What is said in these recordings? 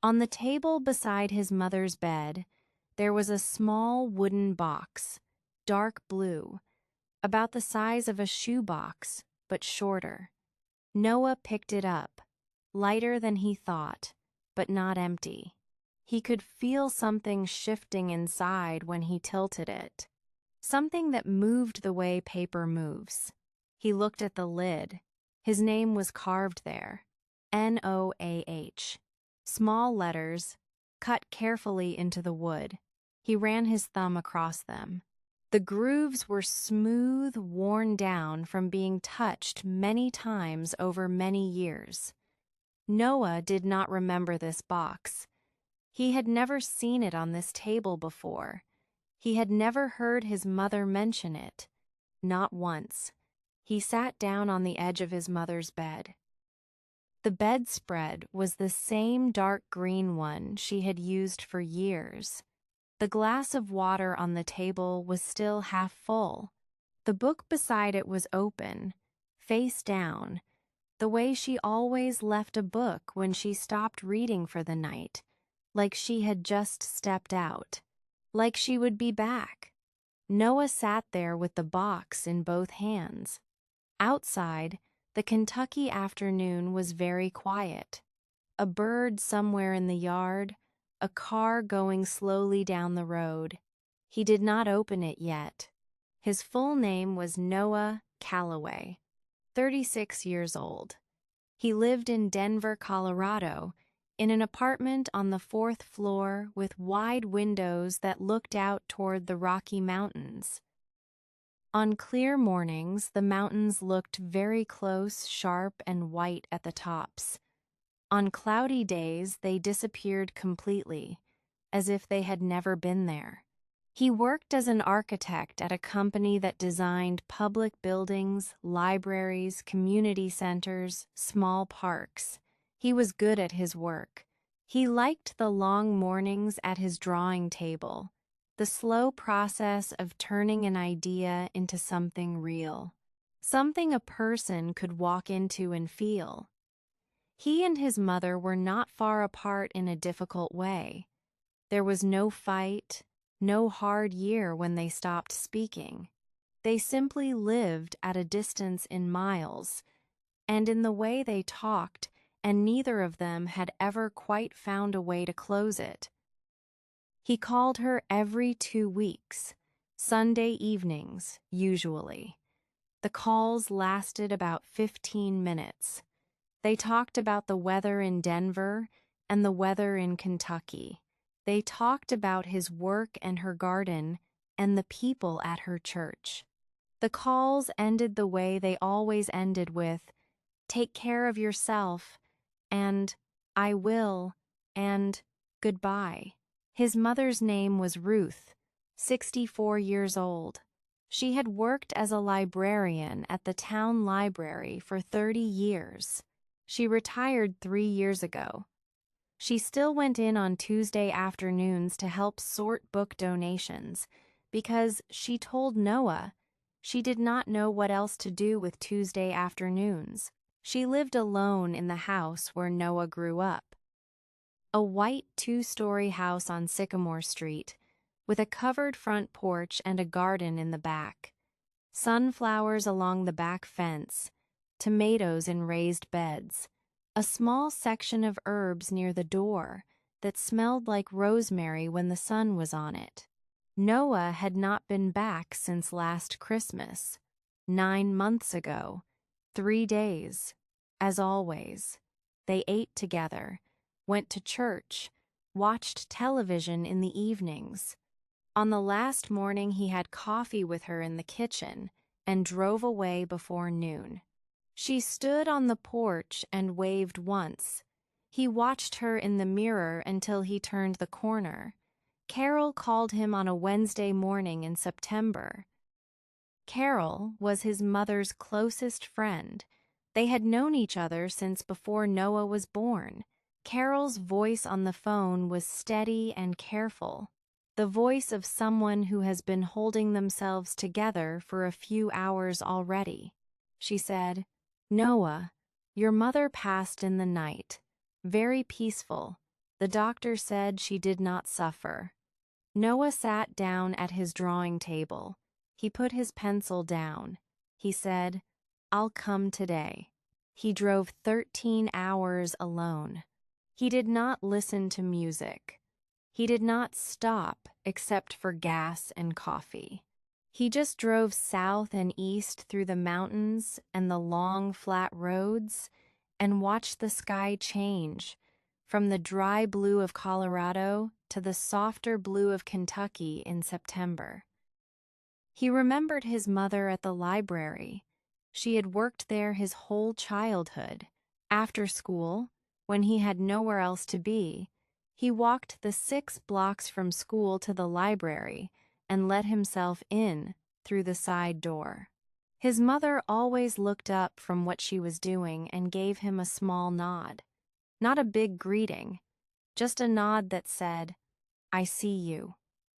On the table beside his mother's bed, there was a small wooden box, dark blue, about the size of a shoebox, but shorter. Noah picked it up, lighter than he thought, but not empty. He could feel something shifting inside when he tilted it, something that moved the way paper moves. He looked at the lid. His name was carved there, Noah. Small letters, cut carefully into the wood. He ran his thumb across them. The grooves were smooth, worn down from being touched many times over many years. Noah did not remember this box. He had never seen it on this table before. He had never heard his mother mention it. Not once. He sat down on the edge of his mother's bed. The bedspread was the same dark green one she had used for years. The glass of water on the table was still half full. The book beside it was open, face down, the way she always left a book when she stopped reading for the night, like she had just stepped out, like she would be back. Noah sat there with the box in both hands. Outside, the Kentucky afternoon was very quiet. A bird somewhere in the yard, a car going slowly down the road. He did not open it yet. His full name was Noah Calloway, 36 years old. He lived in Denver, Colorado, in an apartment on the 4th floor with wide windows that looked out toward the Rocky Mountains. On clear mornings, the mountains looked very close, sharp, and white at the tops. On cloudy days, they disappeared completely, as if they had never been there. He worked as an architect at a company that designed public buildings, libraries, community centers, small parks. He was good at his work. He liked the long mornings at his drawing table, the slow process of turning an idea into something real, something a person could walk into and feel. He and his mother were not far apart in a difficult way. There was no fight, no hard year when they stopped speaking. They simply lived at a distance in miles, and in the way they talked, and neither of them had ever quite found a way to close it. He called her every 2 weeks, Sunday evenings, usually. The calls lasted about 15 minutes. They talked about the weather in Denver and the weather in Kentucky. They talked about his work and her garden and the people at her church. The calls ended the way they always ended with, "Take care of yourself," and "I will," and "Goodbye." His mother's name was Ruth, 64 years old. She had worked as a librarian at the town library for 30 years. She retired 3 years ago. She still went in on Tuesday afternoons to help sort book donations because she told Noah she did not know what else to do with Tuesday afternoons. She lived alone in the house where Noah grew up. A white 2-story house on Sycamore Street, with a covered front porch and a garden in the back. Sunflowers along the back fence, tomatoes in raised beds, a small section of herbs near the door that smelled like rosemary when the sun was on it. Noah had not been back since last Christmas, 9 months ago, 3 days. As always, they ate together, went to church, watched television in the evenings. On the last morning, he had coffee with her in the kitchen and drove away before noon. She stood on the porch and waved once. He watched her in the mirror until he turned the corner. Carol called him on a Wednesday morning in September. Carol was his mother's closest friend. They had known each other since before Noah was born. Carol's voice on the phone was steady and careful, the voice of someone who has been holding themselves together for a few hours already. She said, "Noah, your mother passed in the night. Very peaceful. The doctor said she did not suffer. Noah sat down at his drawing table. He put his pencil down. He said, "I'll come today." He drove 13 hours alone. He did not listen to music. He did not stop except for gas and coffee. He just drove south and east through the mountains and the long, flat roads and watched the sky change from the dry blue of Colorado to the softer blue of Kentucky in September. He remembered his mother at the library. She had worked there his whole childhood. After school, when he had nowhere else to be, he walked the 6 blocks from school to the library and let himself in through the side door. His mother always looked up from what she was doing and gave him a small nod. Not a big greeting, just a nod that said, "I see you.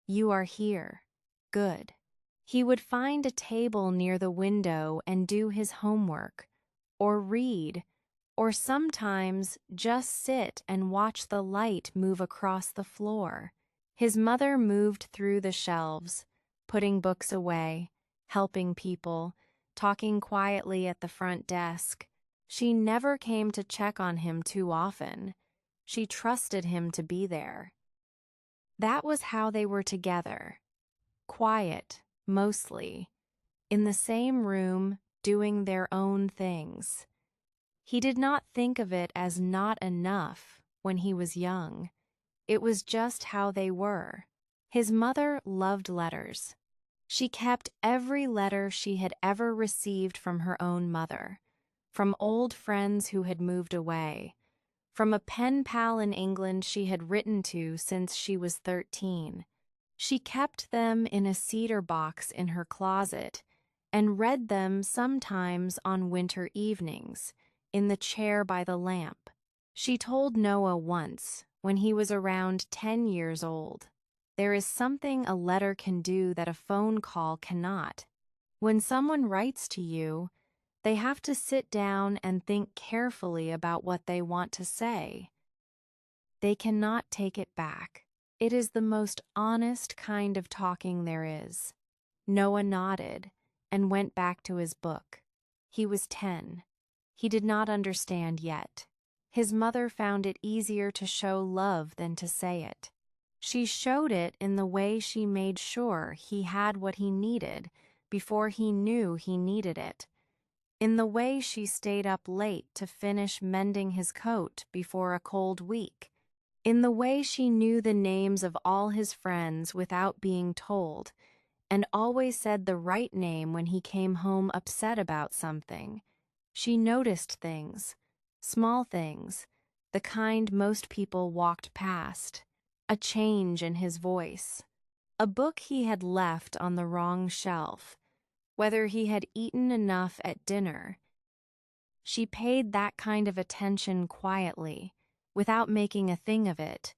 You are here. Good." He would find a table near the window and do his homework, or read, or sometimes just sit and watch the light move across the floor. His mother moved through the shelves, putting books away, helping people, talking quietly at the front desk. She never came to check on him too often. She trusted him to be there. That was how they were together. Quiet, mostly, in the same room, doing their own things. He did not think of it as not enough when he was young. It was just how they were. His mother loved letters. She kept every letter she had ever received from her own mother, from old friends who had moved away, from a pen pal in England she had written to since she was 13. She kept them in a cedar box in her closet and read them sometimes on winter evenings, in the chair by the lamp. She told Noah once, when he was around 10 years old, "There is something a letter can do that a phone call cannot. When someone writes to you, they have to sit down and think carefully about what they want to say. They cannot take it back. It is the most honest kind of talking there is." Noah nodded and went back to his book. He was 10. He did not understand yet. His mother found it easier to show love than to say it. She showed it in the way she made sure he had what he needed before he knew he needed it. In the way she stayed up late to finish mending his coat before a cold week. In the way she knew the names of all his friends without being told, and always said the right name when he came home upset about something. She noticed things, small things, the kind most people walked past. A change in his voice. A book he had left on the wrong shelf. Whether he had eaten enough at dinner. She paid that kind of attention quietly, without making a thing of it,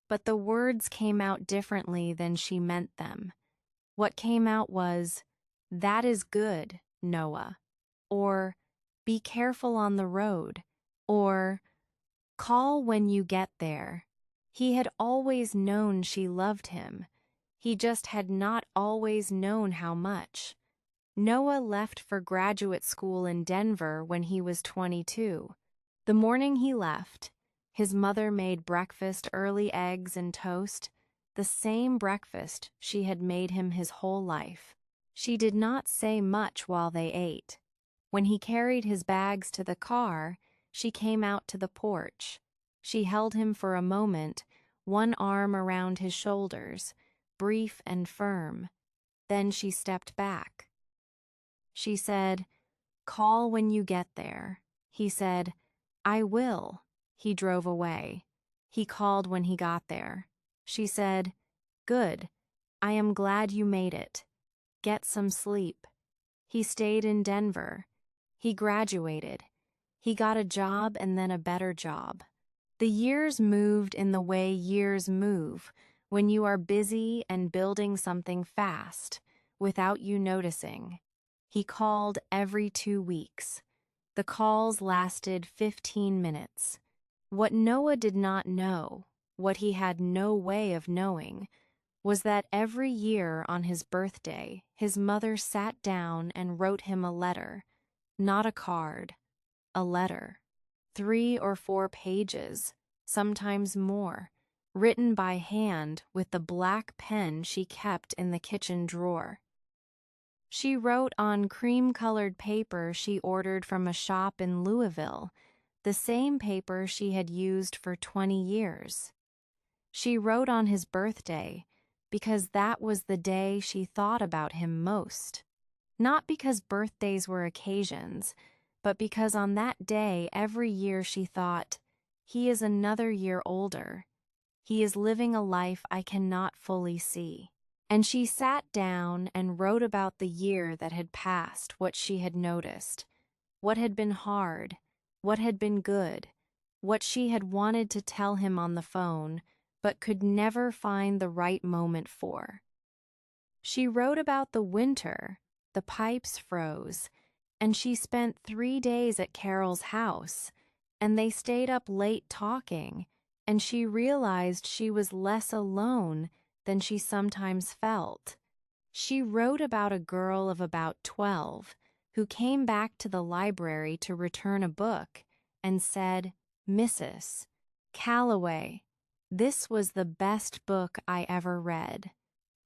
but the words came out differently than she meant them. What came out was, "That is good, Noah," or "Be careful on the road," or "Call when you get there." He had always known she loved him. He just had not always known how much. Noah left for graduate school in Denver when he was 22. The morning he left, his mother made breakfast, early eggs and toast, the same breakfast she had made him his whole life. She did not say much while they ate. When he carried his bags to the car, she came out to the porch. She held him for a moment, one arm around his shoulders, brief and firm. Then she stepped back. She said, "Call when you get there." He said, "I will." He drove away. He called when he got there. She said, "Good. I am glad you made it. Get some sleep." He stayed in Denver. He graduated. He got a job and then a better job. The years moved in the way years move when you are busy and building something fast without you noticing. He called every 2 weeks. The calls lasted 15 minutes. What Noah did not know what he had no way of knowing, was that every year on his birthday, his mother sat down and wrote him a letter, not a card, a letter. 3 or 4 pages, sometimes more, written by hand with the black pen she kept in the kitchen drawer. She wrote on cream-colored paper she ordered from a shop in Louisville, the same paper she had used for 20 years. She wrote on his birthday because that was the day she thought about him most. Not because birthdays were occasions, but because on that day every year she thought, he is another year older. He is living a life I cannot fully see. And she sat down and wrote about the year that had passed, what she had noticed, what had been hard, what had been good, what she had wanted to tell him on the phone, but could never find the right moment for. She wrote about the winter, the pipes froze, and she spent 3 days at Carol's house, and they stayed up late talking, and she realized she was less alone than she sometimes felt. She wrote about a girl of about 12 who came back to the library to return a book and said, "Mrs. Calloway, this was the best book I ever read."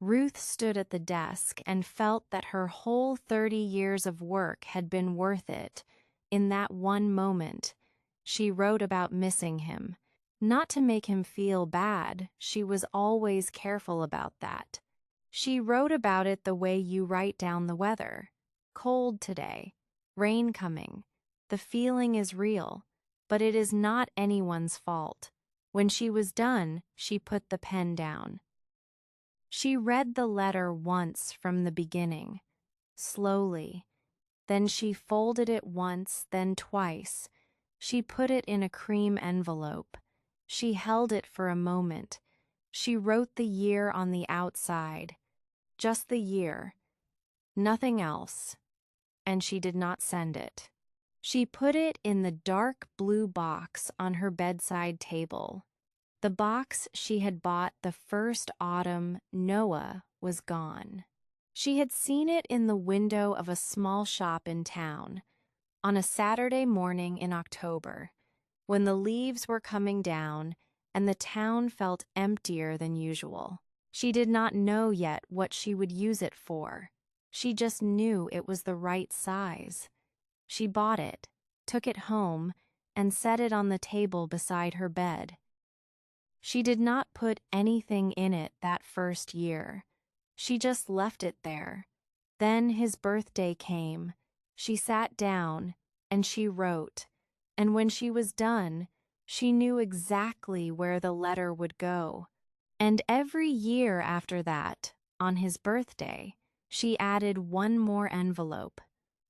Ruth stood at the desk and felt that her whole 30 years of work had been worth it. In that one moment, she wrote about missing him. Not to make him feel bad, she was always careful about that. She wrote about it the way you write down the weather. Cold today, rain coming. The feeling is real, but it is not anyone's fault. When she was done, she put the pen down. She read the letter once from the beginning, slowly. Then she folded it once, then twice. She put it in a cream envelope. She held it for a moment. She wrote the year on the outside. Just the year. Nothing else. And she did not send it. She put it in the dark blue box on her bedside table. The box she had bought the first autumn Noah was gone. She had seen it in the window of a small shop in town on a Saturday morning in October, when the leaves were coming down and the town felt emptier than usual. She did not know yet what she would use it for. She just knew it was the right size. She bought it, took it home, and set it on the table beside her bed. She did not put anything in it that first year. She just left it there. Then his birthday came. She sat down, and she wrote. And when she was done, she knew exactly where the letter would go. And every year after that, on his birthday, she added one more envelope,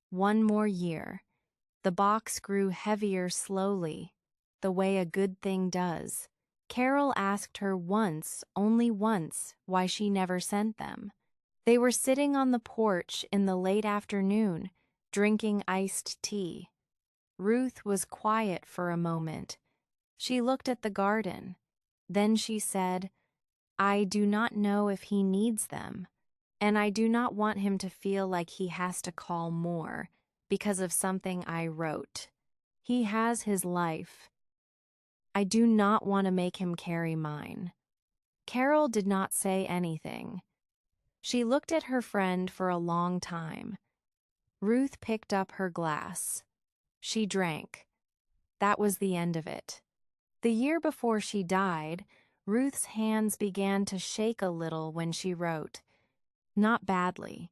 one more year. The box grew heavier slowly, the way a good thing does. Carol asked her once, only once, why she never sent them. They were sitting on the porch in the late afternoon, drinking iced tea. Ruth was quiet for a moment. She looked at the garden. Then she said, "I do not know if he needs them, and I do not want him to feel like he has to call more because of something I wrote. He has his life. I do not want to make him carry mine." Carol did not say anything. She looked at her friend for a long time. Ruth picked up her glass. She drank. That was the end of it. The year before she died, Ruth's hands began to shake a little when she wrote. Not badly.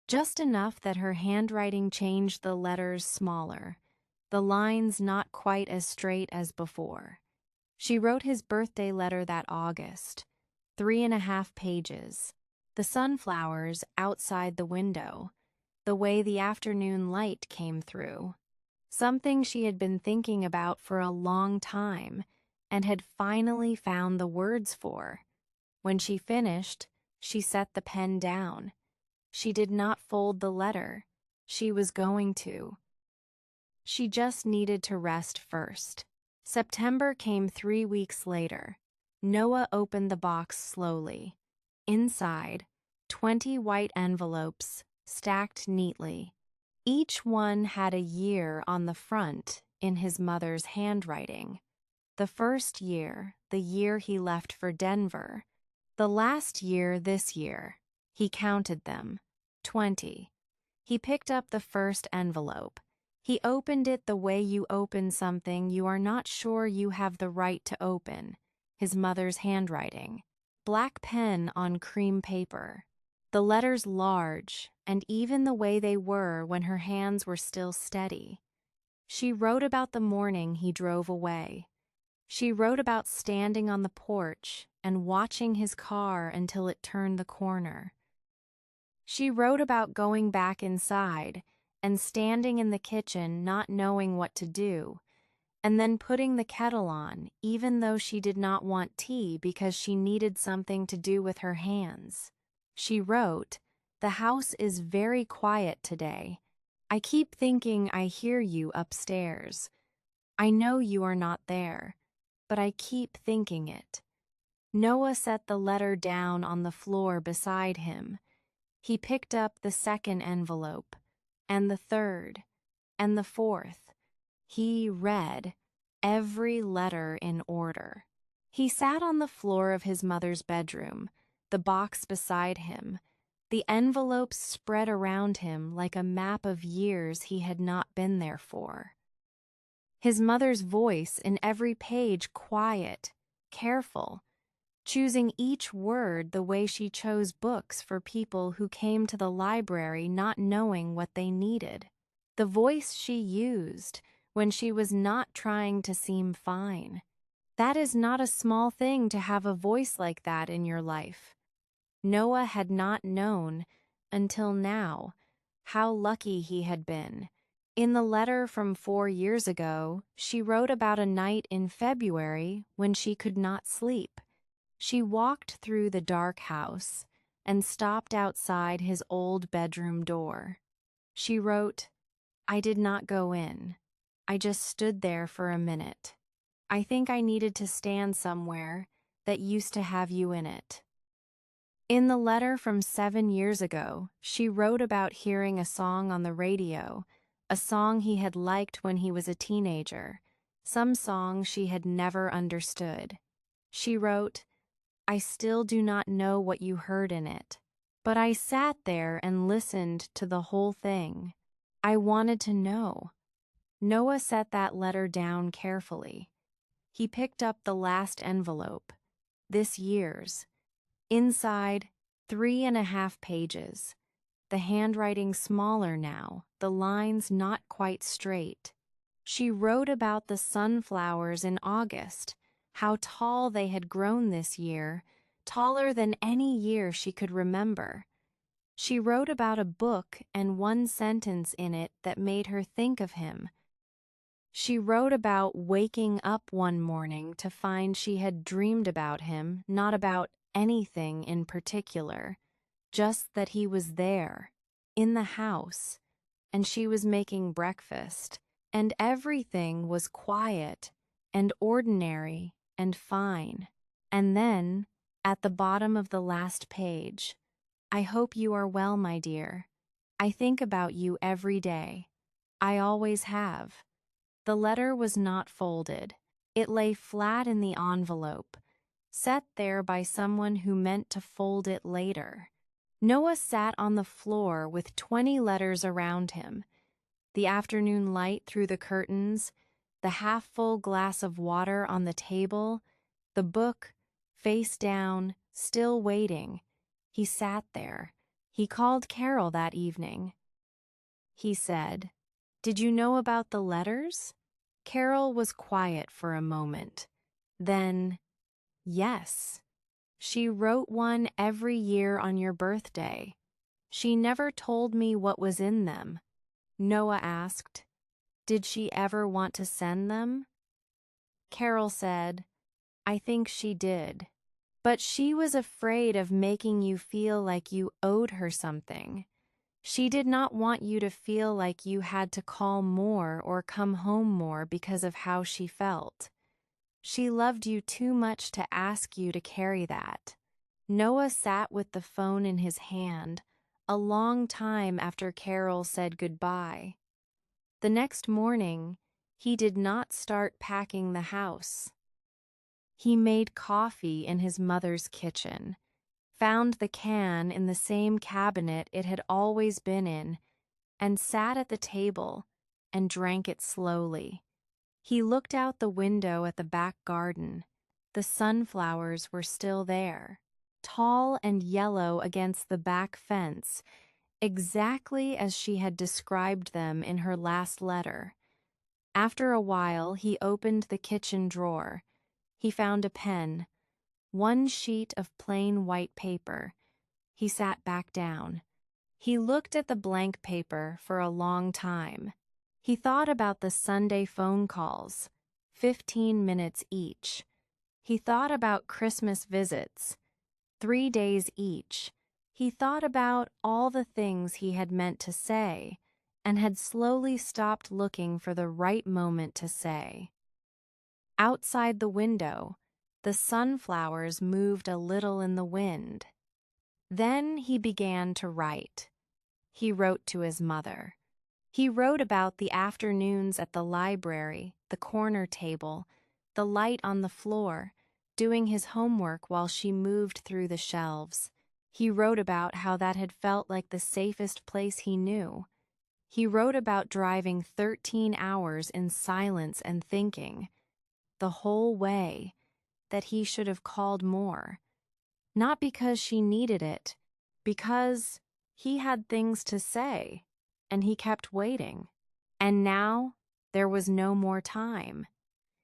Just enough that her handwriting changed the letters smaller, the lines not quite as straight as before. She wrote his birthday letter that August, 3.5 pages. The sunflowers outside the window, the way the afternoon light came through. Something she had been thinking about for a long time and had finally found the words for. When she finished, she set the pen down. She did not fold the letter. She was going to. She just needed to rest first. September came 3 weeks later. Noah opened the box slowly. Inside, 20 white envelopes stacked neatly. Each one had a year on the front in his mother's handwriting. The first year, the year he left for Denver. The last year, this year. He counted them. 20. He picked up the first envelope. He opened it the way you open something you are not sure you have the right to open. His mother's handwriting. Black pen on cream paper. The letters large, and even the way they were when her hands were still steady. She wrote about the morning he drove away. She wrote about standing on the porch and watching his car until it turned the corner. She wrote about going back inside and standing in the kitchen not knowing what to do, and then putting the kettle on even though she did not want tea because she needed something to do with her hands. She wrote, "The house is very quiet today. I keep thinking I hear you upstairs. I know you are not there, but I keep thinking it." Noah set the letter down on the floor beside him. He picked up the second envelope, and the third, and the fourth. He read every letter in order. He sat on the floor of his mother's bedroom, the box beside him, the envelopes spread around him like a map of years he had not been there for. His mother's voice in every page quiet, careful, choosing each word the way she chose books for people who came to the library not knowing what they needed. The voice she used when she was not trying to seem fine. That is not a small thing to have a voice like that in your life. Noah had not known, until now, how lucky he had been. In the letter from 4 years ago, she wrote about a night in February when she could not sleep. She walked through the dark house and stopped outside his old bedroom door. She wrote, "I did not go in. I just stood there for a minute. I think I needed to stand somewhere that used to have you in it." In the letter from 7 years ago, she wrote about hearing a song on the radio, a song he had liked when he was a teenager, some song she had never understood. She wrote, "I still do not know what you heard in it, but I sat there and listened to the whole thing. I wanted to know." Noah set that letter down carefully. He picked up the last envelope, this year's. Inside, 3.5 pages. The handwriting smaller now, the lines not quite straight. She wrote about the sunflowers in August, how tall they had grown this year, taller than any year she could remember. She wrote about a book and one sentence in it that made her think of him. She wrote about waking up one morning to find she had dreamed about him, not about anything in particular, just that he was there, in the house, and she was making breakfast, and everything was quiet and ordinary and fine. And then, at the bottom of the last page, "I hope you are well, my dear. I think about you every day. I always have." The letter was not folded. It lay flat in the envelope, set there by someone who meant to fold it later. Noah sat on the floor with 20 letters around him. The afternoon light through the curtains, the half-full glass of water on the table, the book, face down, still waiting. He sat there. He called Carol that evening. He said, "Did you know about the letters?" Carol was quiet for a moment. Then, "Yes. She wrote one every year on your birthday. She never told me what was in them." Noah asked, "Did she ever want to send them?" Carol said, "I think she did. But she was afraid of making you feel like you owed her something. She did not want you to feel like you had to call more or come home more because of how she felt. She loved you too much to ask you to carry that. Noah sat with the phone in his hand, a long time after Carol said goodbye. The next morning, he did not start packing the house. He made coffee in his mother's kitchen, found the can in the same cabinet it had always been in, and sat at the table and drank it slowly. He looked out the window at the back garden. The sunflowers were still there, tall and yellow against the back fence, exactly as she had described them in her last letter. After a while, he opened the kitchen drawer. He found a pen, one sheet of plain white paper. He sat back down. He looked at the blank paper for a long time. He thought about the Sunday phone calls, 15 minutes each. He thought about Christmas visits, 3 days each. He thought about all the things he had meant to say and had slowly stopped looking for the right moment to say. Outside the window, the sunflowers moved a little in the wind. Then he began to write. He wrote to his mother. He wrote about the afternoons at the library, the corner table, the light on the floor, doing his homework while she moved through the shelves. He wrote about how that had felt like the safest place he knew. He wrote about driving 13 hours in silence and thinking, the whole way, that he should have called more. Not because she needed it, because he had things to say, and he kept waiting. And now there was no more time.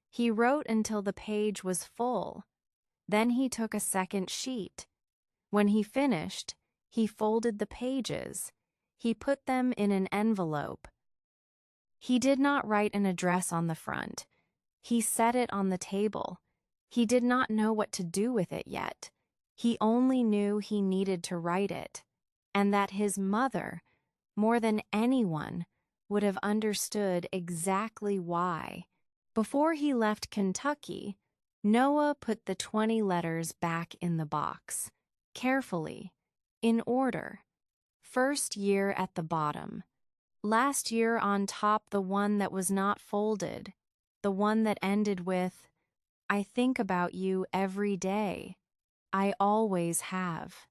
He wrote until the page was full. Then he took a second sheet. When he finished, he folded the pages. He put them in an envelope. He did not write an address on the front. He set it on the table. He did not know what to do with it yet. He only knew he needed to write it, and that his mother, more than anyone, would have understood exactly why. Before he left Kentucky, Noah put the 20 letters back in the box, carefully, in order. First year at the bottom. Last year on top, the one that was not folded, the one that ended with, I think about you every day. I always have.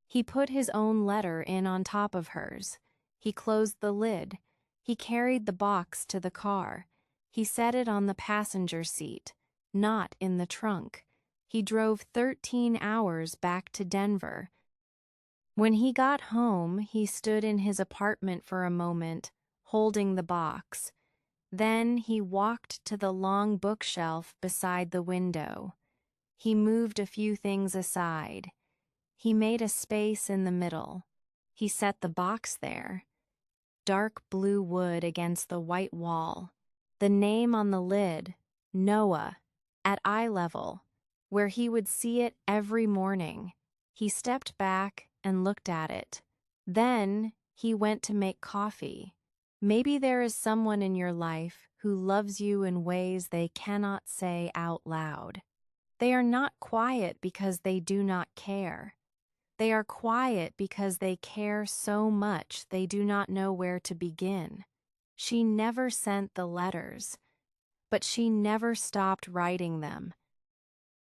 He put his own letter in on top of hers. He closed the lid. He carried the box to the car. He set it on the passenger seat, not in the trunk. He drove 13 hours back to Denver. When he got home, he stood in his apartment for a moment, holding the box. Then he walked to the long bookshelf beside the window. He moved a few things aside. He made a space in the middle. He set the box there. Dark blue wood against the white wall. The name on the lid, Noah, at eye level, where he would see it every morning. He stepped back and looked at it. Then he went to make coffee. Maybe there is someone in your life who loves you in ways they cannot say out loud. They are not quiet because they do not care. They are quiet because they care so much they do not know where to begin. She never sent the letters, but she never stopped writing them.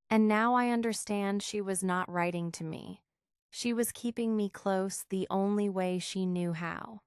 And now I understand she was not writing to me. She was keeping me close the only way she knew how.